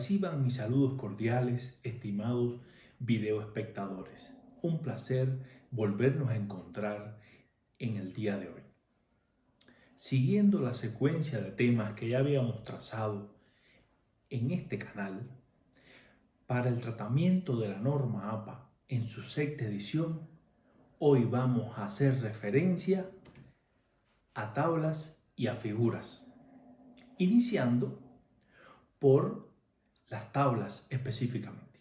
Reciban mis saludos cordiales, estimados videoespectadores. Un placer volvernos a encontrar en el día de hoy. Siguiendo la secuencia de temas que ya habíamos trazado en este canal, para el tratamiento de la norma APA en su sexta edición, hoy vamos a hacer referencia a tablas y a figuras, iniciando por las tablas específicamente.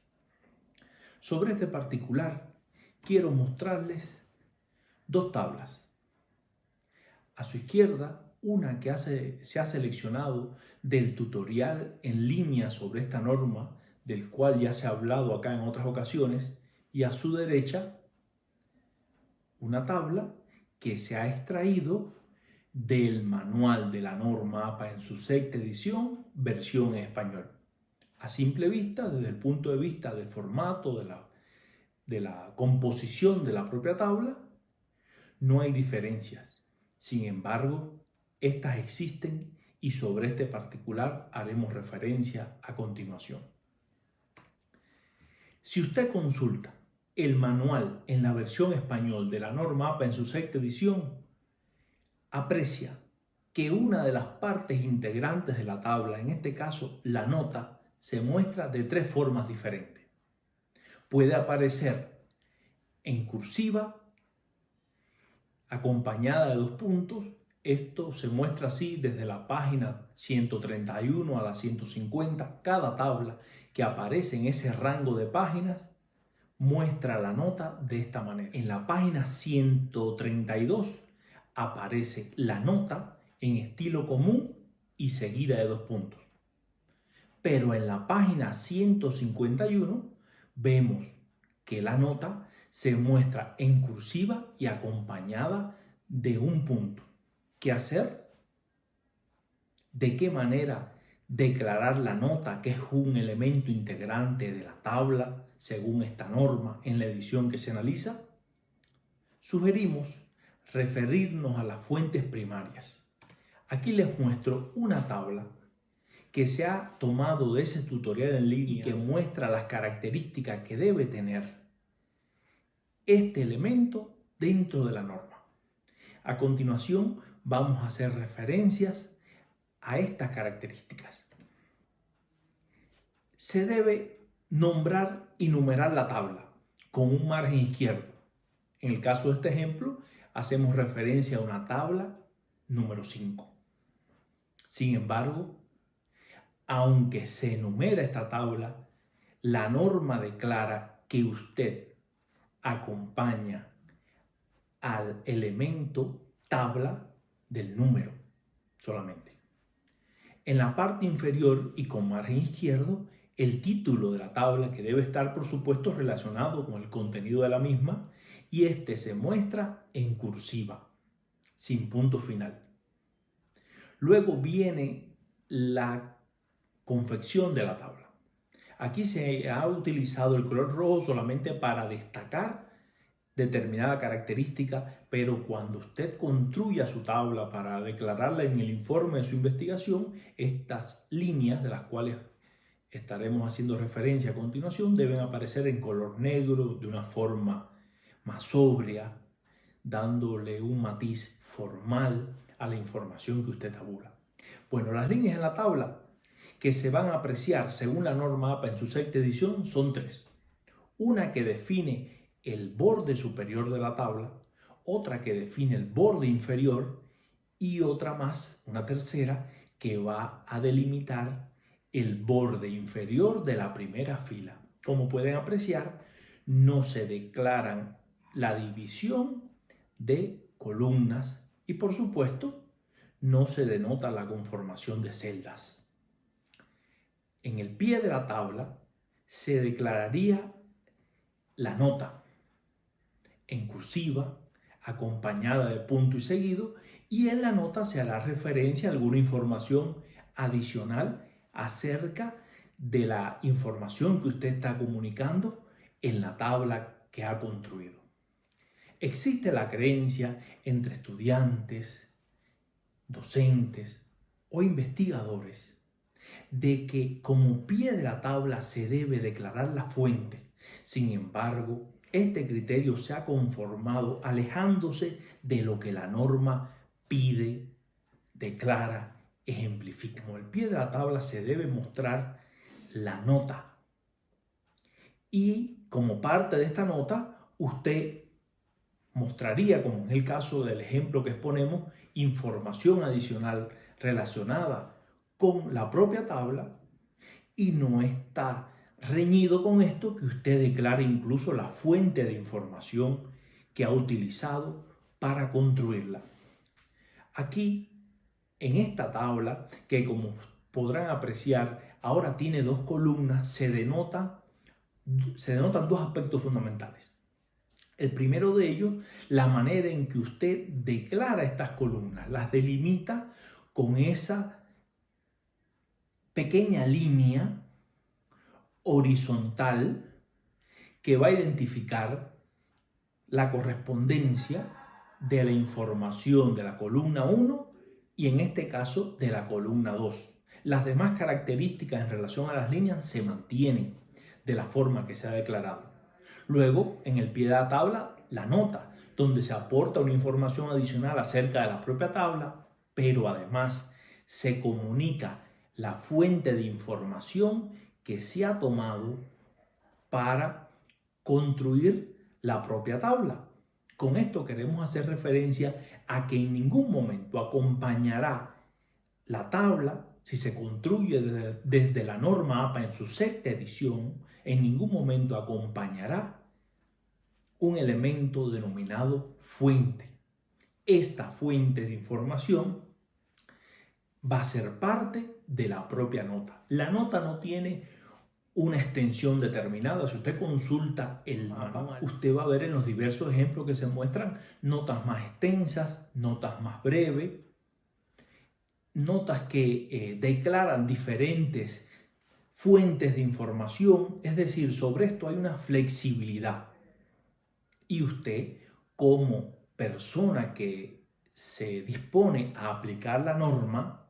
Sobre este particular, quiero mostrarles dos tablas. A su izquierda, una que se ha seleccionado del tutorial en línea sobre esta norma, del cual ya se ha hablado acá en otras ocasiones, y a su derecha, una tabla que se ha extraído del manual de la norma APA en su sexta edición, versión en español. A simple vista, desde el punto de vista del formato, de la composición de la propia tabla, no hay diferencias. Sin embargo, estas existen y sobre este particular haremos referencia a continuación. Si usted consulta el manual en la versión español de la norma APA en su sexta edición, aprecia que una de las partes integrantes de la tabla, en este caso la nota, se muestra de tres formas diferentes. Puede aparecer en cursiva, acompañada de dos puntos. Esto se muestra así desde la página 131 a la 150. Cada tabla que aparece en ese rango de páginas muestra la nota de esta manera. En la página 132 aparece la nota en estilo común y seguida de dos puntos. Pero en la página 151 vemos que la nota se muestra en cursiva y acompañada de un punto. ¿Qué hacer? ¿De qué manera declarar la nota, que es un elemento integrante de la tabla según esta norma en la edición que se analiza? Sugerimos referirnos a las fuentes primarias. Aquí les muestro una tabla que se ha tomado de ese tutorial en línea y que muestra las características que debe tener este elemento dentro de la norma. A continuación vamos a hacer referencias a estas características. Se debe nombrar y numerar la tabla con un margen izquierdo. En el caso de este ejemplo, hacemos referencia a una tabla número 5. Sin embargo, aunque se enumera esta tabla, la norma declara que usted acompaña al elemento tabla del número solamente. En la parte inferior y con margen izquierdo, el título de la tabla, que debe estar por supuesto relacionado con el contenido de la misma, y este se muestra en cursiva, sin punto final. Luego viene la confección de la tabla. Aquí se ha utilizado el color rojo solamente para destacar determinada característica, pero cuando usted construya su tabla para declararla en el informe de su investigación, estas líneas de las cuales estaremos haciendo referencia a continuación deben aparecer en color negro, de una forma más sobria, dándole un matiz formal a la información que usted tabula. Bueno, las líneas en la tabla que se van a apreciar según la norma APA en su sexta edición son tres. Una que define el borde superior de la tabla, otra que define el borde inferior y otra más, una tercera, que va a delimitar el borde inferior de la primera fila. Como pueden apreciar, no se declaran la división de columnas y, por supuesto, no se denota la conformación de celdas. En el pie de la tabla se declararía la nota en cursiva, acompañada de punto y seguido, y en la nota se hará referencia a alguna información adicional acerca de la información que usted está comunicando en la tabla que ha construido. Existe la creencia entre estudiantes, docentes o investigadores de que como pie de la tabla se debe declarar la fuente. Sin embargo, este criterio se ha conformado alejándose de lo que la norma pide, declara, ejemplifica. Como el pie de la tabla se debe mostrar la nota. Y como parte de esta nota, usted mostraría, como en el caso del ejemplo que exponemos, información adicional relacionada con la propia tabla, y no está reñido con esto que usted declare incluso la fuente de información que ha utilizado para construirla. Aquí, en esta tabla, que como podrán apreciar, ahora tiene dos columnas, se denotan dos aspectos fundamentales. El primero de ellos, la manera en que usted declara estas columnas, las delimita con esa pequeña línea horizontal que va a identificar la correspondencia de la información de la columna 1 y en este caso de la columna 2. Las demás características en relación a las líneas se mantienen de la forma que se ha declarado. Luego, en el pie de la tabla, la nota, donde se aporta una información adicional acerca de la propia tabla, pero además se comunica la fuente de información que se ha tomado para construir la propia tabla. Con esto queremos hacer referencia a que en ningún momento acompañará la tabla, si se construye desde la norma APA en su sexta edición, en ningún momento acompañará un elemento denominado fuente. Esta fuente de información va a ser parte de la propia nota. La nota no tiene una extensión determinada. Si usted consulta el manual, usted va a ver en los diversos ejemplos que se muestran notas más extensas, notas más breves, notas que declaran diferentes fuentes de información. Es decir, sobre esto hay una flexibilidad. Y usted, como persona que se dispone a aplicar la norma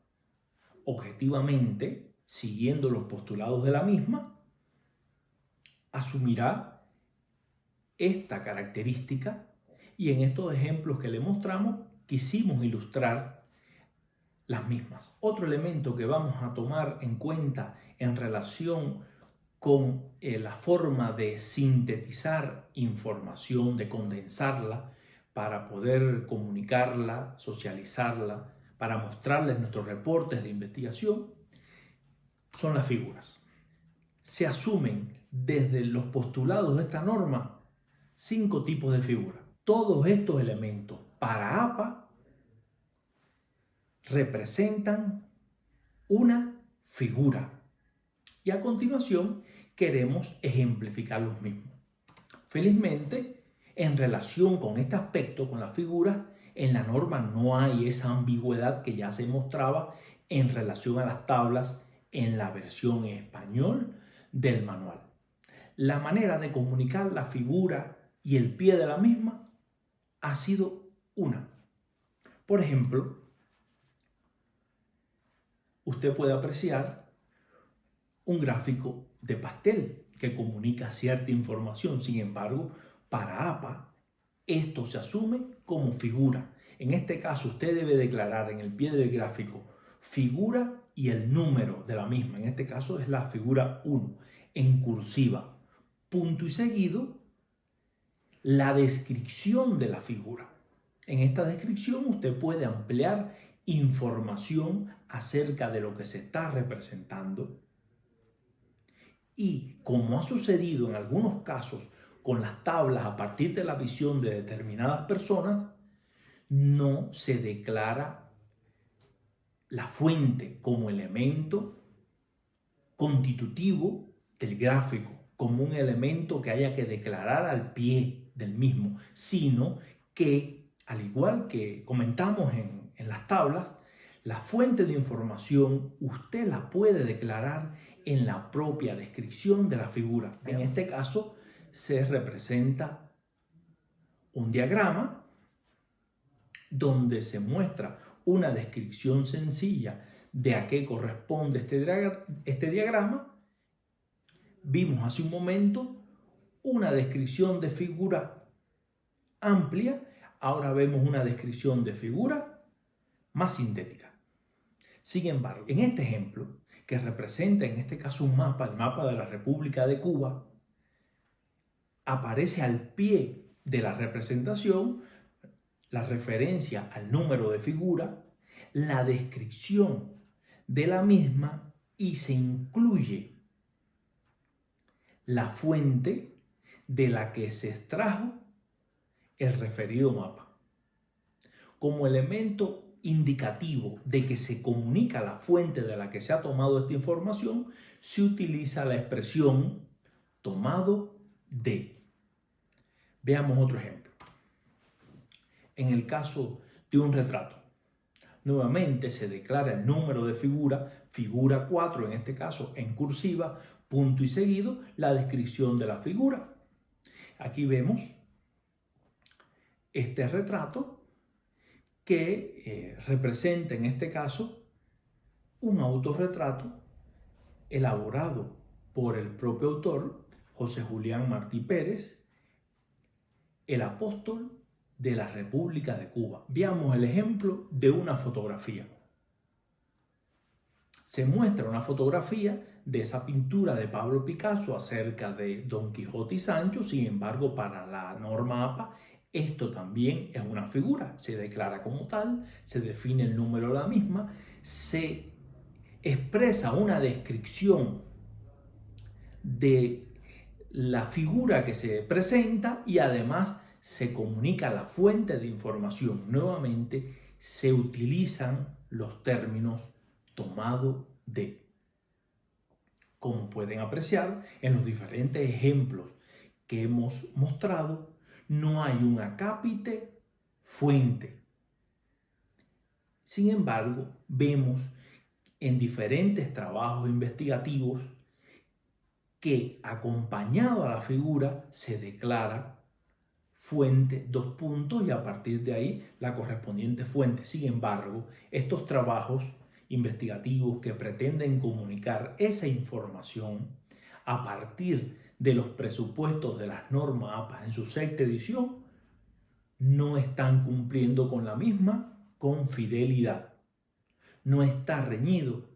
objetivamente, siguiendo los postulados de la misma, asumirá esta característica, y en estos ejemplos que le mostramos quisimos ilustrar las mismas. Otro elemento que vamos a tomar en cuenta en relación con la forma de sintetizar información, de condensarla para poder comunicarla, socializarla, para mostrarles nuestros reportes de investigación, son las figuras. Se asumen desde los postulados de esta norma 5 tipos de figuras. Todos estos elementos para APA representan una figura. Y a continuación queremos ejemplificar los mismos. Felizmente, en relación con este aspecto, con las figuras, en la norma no hay esa ambigüedad que ya se mostraba en relación a las tablas en la versión en español del manual. La manera de comunicar la figura y el pie de la misma ha sido una. Por ejemplo, usted puede apreciar un gráfico de pastel que comunica cierta información. Sin embargo, para APA, esto se asume como figura. En este caso, usted debe declarar en el pie del gráfico figura y el número de la misma. En este caso es la figura 1, en cursiva. Punto y seguido, la descripción de la figura. En esta descripción usted puede ampliar información acerca de lo que se está representando. Y como ha sucedido en algunos casos con las tablas a partir de la visión de determinadas personas, no se declara la fuente como elemento constitutivo del gráfico, como un elemento que haya que declarar al pie del mismo, sino que, al igual que comentamos en las tablas, la fuente de información usted la puede declarar en la propia descripción de la figura. En este caso se representa un diagrama donde se muestra una descripción sencilla de a qué corresponde este diagrama. Vimos hace un momento una descripción de figura amplia, ahora vemos una descripción de figura más sintética. Sin embargo, en este ejemplo, que representa en este caso un mapa, el mapa de la República de Cuba, aparece al pie de la representación la referencia al número de figura, la descripción de la misma y se incluye la fuente de la que se extrajo el referido mapa. Como elemento indicativo de que se comunica la fuente de la que se ha tomado esta información, se utiliza la expresión tomado de. Veamos otro ejemplo. En el caso de un retrato, nuevamente se declara el número de figura 4 en este caso en cursiva, punto y seguido, la descripción de la figura. Aquí vemos este retrato que representa en este caso un autorretrato elaborado por el propio autor, José Julián Martí Pérez, el apóstol de la República de Cuba. Veamos el ejemplo de una fotografía. Se muestra una fotografía de esa pintura de Pablo Picasso acerca de Don Quijote y Sancho. Sin embargo, para la norma APA, esto también es una figura. Se declara como tal, se define el número de la misma, se expresa una descripción de la figura que se presenta y además se comunica la fuente de información. Nuevamente se utilizan los términos tomado de. Como pueden apreciar en los diferentes ejemplos que hemos mostrado, no hay un acápite fuente. Sin embargo, vemos en diferentes trabajos investigativos que acompañado a la figura se declara fuente, dos puntos, y a partir de ahí la correspondiente fuente. Sin embargo, estos trabajos investigativos que pretenden comunicar esa información a partir de los presupuestos de las normas APA en su sexta edición no están cumpliendo con la misma con fidelidad. No está reñido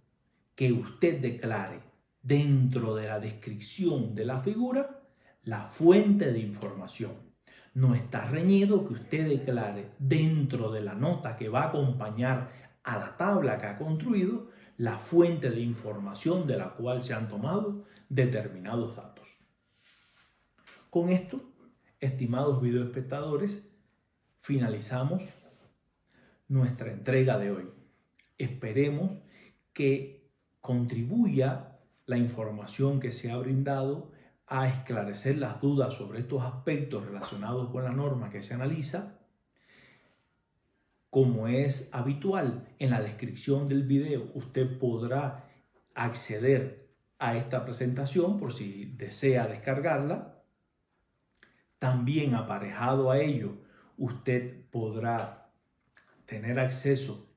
que usted declare dentro de la descripción de la figura la fuente de información. No está reñido que usted declare dentro de la nota que va a acompañar a la tabla que ha construido la fuente de información de la cual se han tomado determinados datos. Con esto, estimados videoespectadores, finalizamos nuestra entrega de hoy. Esperemos que contribuya la información que se ha brindado a esclarecer las dudas sobre estos aspectos relacionados con la norma que se analiza. Como es habitual en la descripción del video, usted podrá acceder a esta presentación por si desea descargarla. También aparejado a ello, usted podrá tener acceso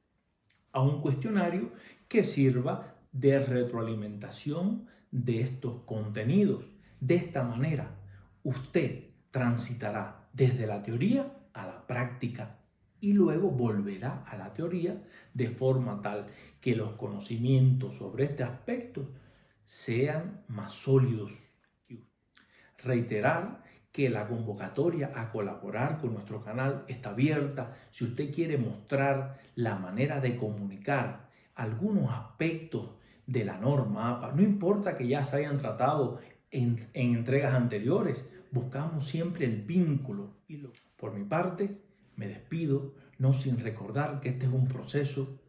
a un cuestionario que sirva de retroalimentación de estos contenidos. De esta manera, usted transitará desde la teoría a la práctica y luego volverá a la teoría de forma tal que los conocimientos sobre este aspecto sean más sólidos. Reiterar que la convocatoria a colaborar con nuestro canal está abierta. Si usted quiere mostrar la manera de comunicar algunos aspectos de la norma APA, no importa que ya se hayan tratado en entregas anteriores, buscamos siempre el vínculo. Por mi parte, me despido, no sin recordar que este es un proceso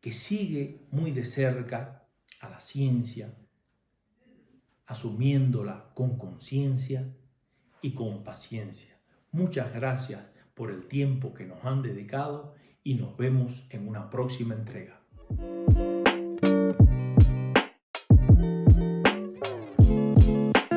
que sigue muy de cerca a la ciencia, asumiéndola con conciencia y con paciencia. Muchas gracias por el tiempo que nos han dedicado y nos vemos en una próxima entrega.